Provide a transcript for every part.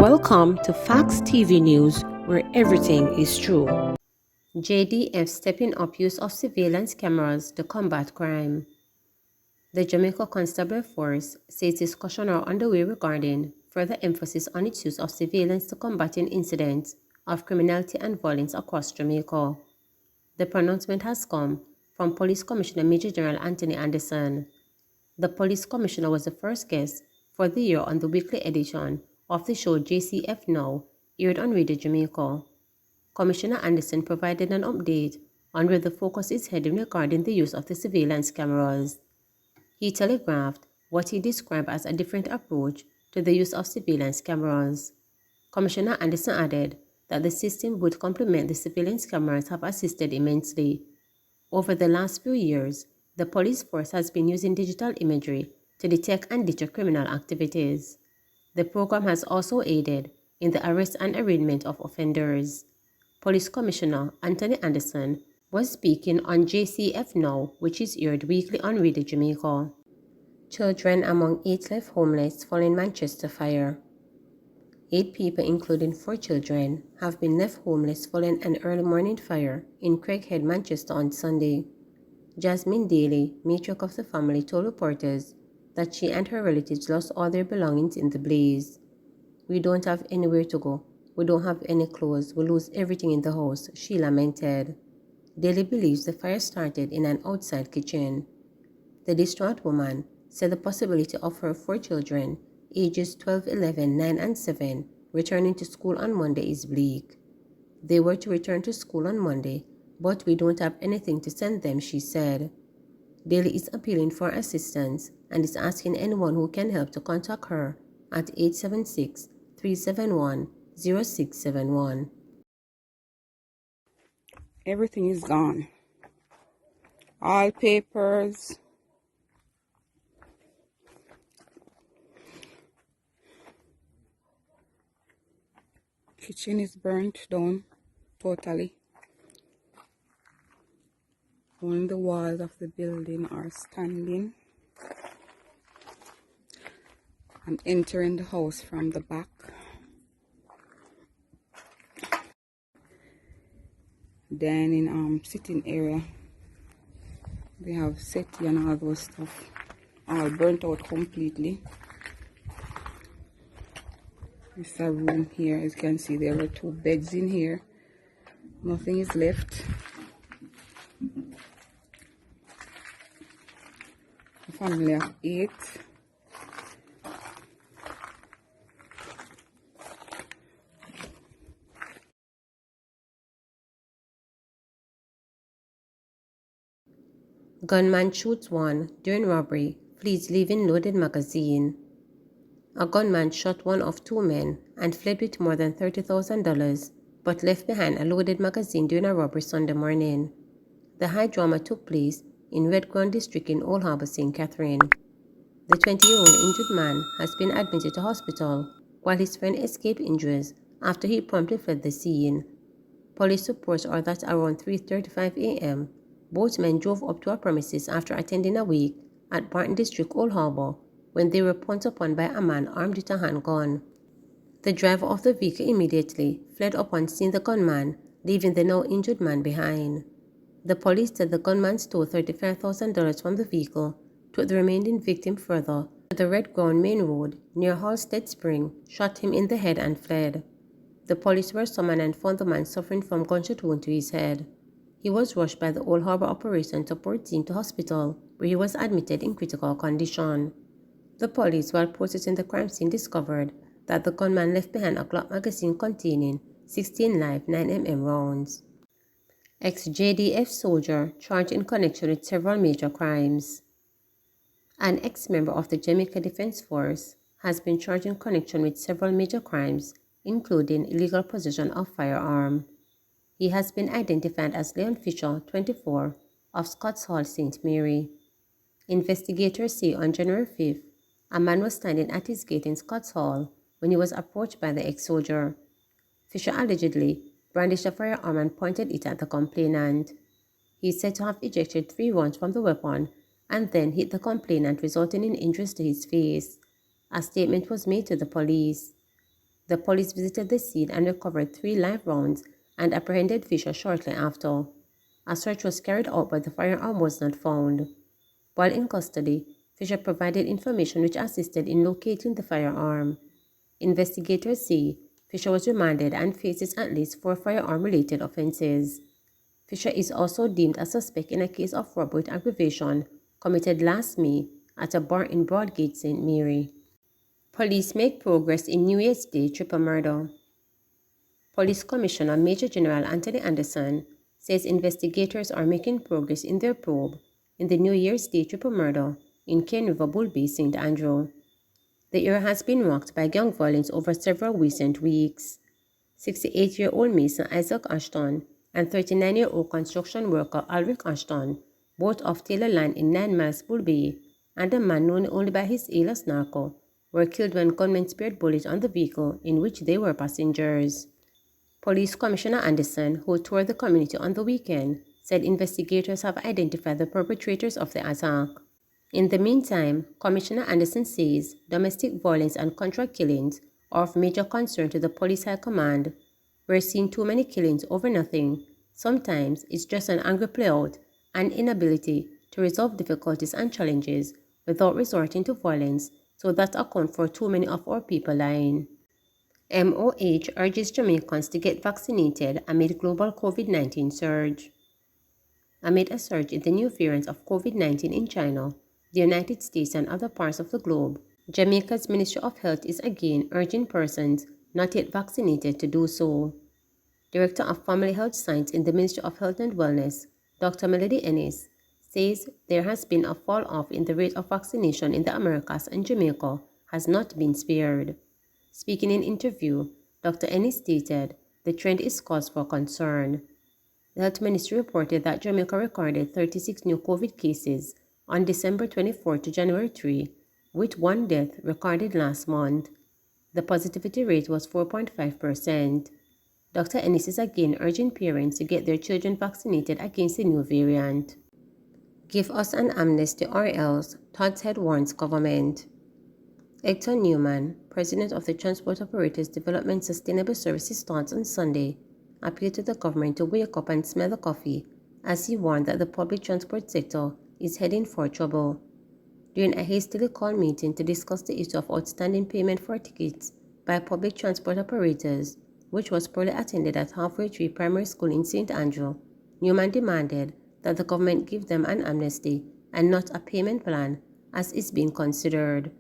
Welcome to Facts TV News, where everything is true. JDF stepping up use of surveillance cameras to combat crime. The Jamaica Constabulary Force says discussions are underway regarding further emphasis on its use of surveillance to combating incidents of criminality and violence across Jamaica. The pronouncement has come from Police Commissioner Major General Anthony Anderson. The Police Commissioner was the first guest for the year on the weekly edition of the show JCF Now, aired on Radio Jamaica. Commissioner Anderson provided an update on where the focus is heading regarding the use of the surveillance cameras. He telegraphed what he described as a different approach to the use of surveillance cameras. Commissioner Anderson added that the system would complement the surveillance cameras have assisted immensely. Over the last few years, the police force has been using digital imagery to detect and deter criminal activities. The program has also aided in the arrest and arraignment of offenders. Police Commissioner Anthony Anderson was speaking on JCF Now, which is aired weekly on Radio Jamaica. Children among 8 left homeless following Manchester fire. 8 people, including 4 children, have been left homeless following an early morning fire in Craighead, Manchester on Sunday. Jasmine Daly, matriarch of the family, told reporters that she and her relatives lost all their belongings in the blaze. "We don't have anywhere to go. We don't have any clothes. We lose everything in the house," she lamented. Daly believes the fire started in an outside kitchen. The distraught woman said the possibility of her 4 children, ages 12, 11, 9, and 7, returning to school on Monday is bleak. "They were to return to school on Monday, but we don't have anything to send them," she said. Daly is appealing for assistance and is asking anyone who can help to contact her at 876-371-0671. Everything is gone. All papers. Kitchen is burnt down totally. Only the walls of the building are standing. I'm entering the house from the back. Dining sitting area. They have settee and all those stuff. All burnt out completely. This is a room here. As you can see, there were 2 beds in here. Nothing is left. A family of 8. Gunman shoots one during robbery, flees leaving loaded magazine. A gunman shot one of 2 men and fled with more than $30,000, but left behind a loaded magazine during a robbery Sunday morning. The high drama took place in Redground District in Old Harbour, St. Catherine. The 20-year-old injured man has been admitted to hospital, while his friend escaped injuries after he promptly fled the scene. Police reports are that around 3:35 a.m., both men drove up to a premises after attending a wake at Barton District, Old Harbour, when they were pounced upon by a man armed with a handgun. The driver of the vehicle immediately fled upon seeing the gunman, leaving the now injured man behind. The police said the gunman stole $35,000 from the vehicle, took the remaining victim further to the Red Ground Main Road near Halstead Spring, shot him in the head and fled. The police were summoned and found the man suffering from gunshot wound to his head. He was rushed by the Old Harbour Operation Support Team to hospital, where he was admitted in critical condition. The police, while processing the crime scene, discovered that the gunman left behind a Glock magazine containing 16 live 9mm rounds. Ex-JDF soldier charged in connection with several major crimes. An ex-member of the Jamaica Defence Force has been charged in connection with several major crimes, including illegal possession of firearm. He has been identified as Leon Fisher, 24, of Scotts Hall, St. Mary. Investigators say on January 5th, a man was standing at his gate in Scotts Hall when he was approached by the ex-soldier. Fisher allegedly brandished a firearm and pointed it at the complainant. He is said to have ejected 3 rounds from the weapon and then hit the complainant, resulting in injuries to his face. A statement was made to the police. The police visited the scene and recovered 3 live rounds and apprehended Fisher shortly after. A search was carried out but the firearm was not found. While in custody, Fisher provided information which assisted in locating the firearm. Investigators say Fisher was remanded and faces at least 4 firearm-related offenses. Fisher is also deemed a suspect in a case of robbery with aggravation committed last May at a bar in Broadgate, St. Mary. Police make progress in New Year's Day triple murder. Police Commissioner Major General Anthony Anderson says investigators are making progress in their probe in the New Year's Day triple murder in Cane River Bull Bay, St. Andrew. The area has been rocked by gang violence over several recent weeks. 68-year-old Mason Isaac Ashton and 39-year-old construction worker Alric Ashton, both of Taylor Land in 9 Miles Bull Bay, and a man known only by his alias Narco, were killed when gunmen spared bullets on the vehicle in which they were passengers. Police Commissioner Anderson, who toured the community on the weekend, said investigators have identified the perpetrators of the attack. In the meantime, Commissioner Anderson says domestic violence and contract killings are of major concern to the police high command. We're seeing too many killings over nothing. Sometimes it's just an angry playout and inability to resolve difficulties and challenges without resorting to violence, so that accounts for too many of our people dying. MOH urges Jamaicans to get vaccinated amid global COVID-19 surge. Amid a surge in the new variants of COVID-19 in China, the United States and other parts of the globe, Jamaica's Ministry of Health is again urging persons not yet vaccinated to do so. Director of Family Health Science in the Ministry of Health and Wellness, Dr. Melody Ennis, says there has been a fall-off in the rate of vaccination in the Americas and Jamaica has not been spared. Speaking in an interview, Dr. Ennis stated the trend is cause for concern. The Health Ministry reported that Jamaica recorded 36 new COVID cases on December 24 to January 3, with 1 death recorded last month. The positivity rate was 4.5%. Dr. Ennis is again urging parents to get their children vaccinated against the new variant. Give us an amnesty or else, Todd's head warns government. Hector Newman, president of the Transport Operators Development Sustainable Services Thoughts on Sunday, appealed to the government to wake up and smell the coffee, as he warned that the public transport sector is heading for trouble. During a hastily called meeting to discuss the issue of outstanding payment for tickets by public transport operators, which was poorly attended at Halfway Tree Primary School in St. Andrew, Newman demanded that the government give them an amnesty and not a payment plan, as is being considered.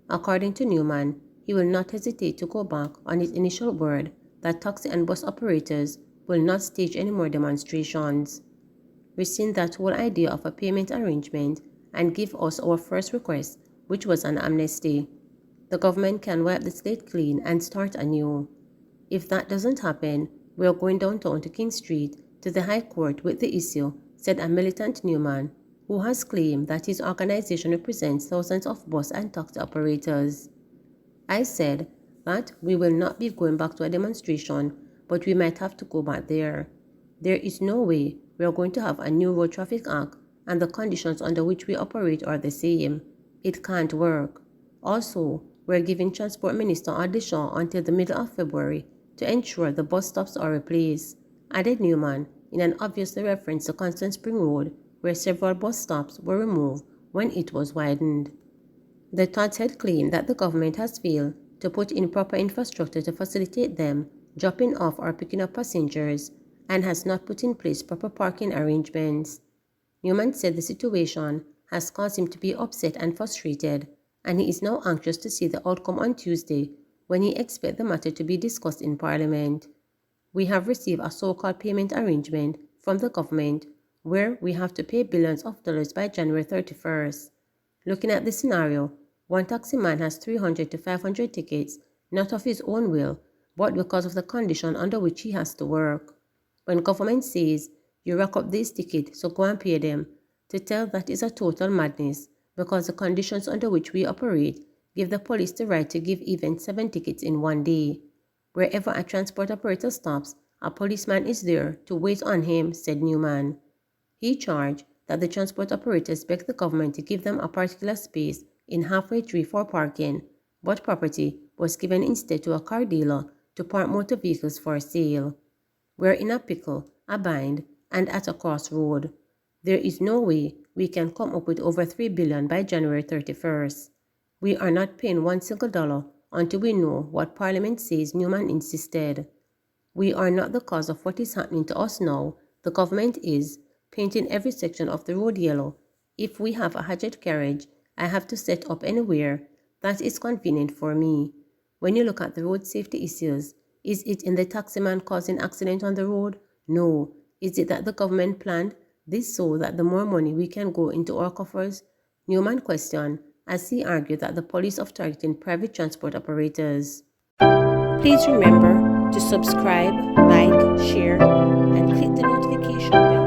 According to Newman, he will not hesitate to go back on his initial word that taxi and bus operators will not stage any more demonstrations. Rescind that whole idea of a payment arrangement and give us our first request, which was an amnesty. The government can wipe the slate clean and start anew. If that doesn't happen, we are going downtown to King Street to the High Court with the issue, said a militant Newman, who has claimed that his organization represents thousands of bus and taxi operators. I said that we will not be going back to a demonstration, but we might have to go back there. There is no way we are going to have a new Road Traffic Act and the conditions under which we operate are the same. It can't work. Also, we're giving Transport Minister Adeshaw until the middle of February to ensure the bus stops are replaced, added Newman, in an obvious reference to Constant Spring Road, where several bus stops were removed when it was widened. The Todd had claimed that the government has failed to put in proper infrastructure to facilitate them dropping off or picking up passengers and has not put in place proper parking arrangements. Newman said the situation has caused him to be upset and frustrated, and he is now anxious to see the outcome on Tuesday when he expects the matter to be discussed in Parliament. We have received a so-called payment arrangement from the government where we have to pay billions of dollars by January 31st. Looking at the scenario, one taxi man has 300 to 500 tickets, not of his own will, but because of the condition under which he has to work. When government says, you rack up these tickets, so go and pay them, to tell that is a total madness, because the conditions under which we operate give the police the right to give even 7 tickets in one day. Wherever a transport operator stops, a policeman is there to wait on him, said Newman. He charged that the transport operators begged the government to give them a particular space in Halfway Tree for parking, but property was given instead to a car dealer to park motor vehicles for sale. We're in a pickle, a bind, and at a crossroad. There is no way we can come up with over $3 billion by January 31st. We are not paying one single dollar until we know what Parliament says Newman insisted. We are not the cause of what is happening to us now. The government is painting every section of the road yellow. If we have a hatchet carriage, I have to set up anywhere that is convenient for me. When you look at the road safety issues, is it in the taximan causing accident on the road? No. Is it that the government planned this so that the more money we can go into our coffers? Newman questioned as he argued that the police of targeting private transport operators. Please remember to subscribe, like, share, and click the notification bell.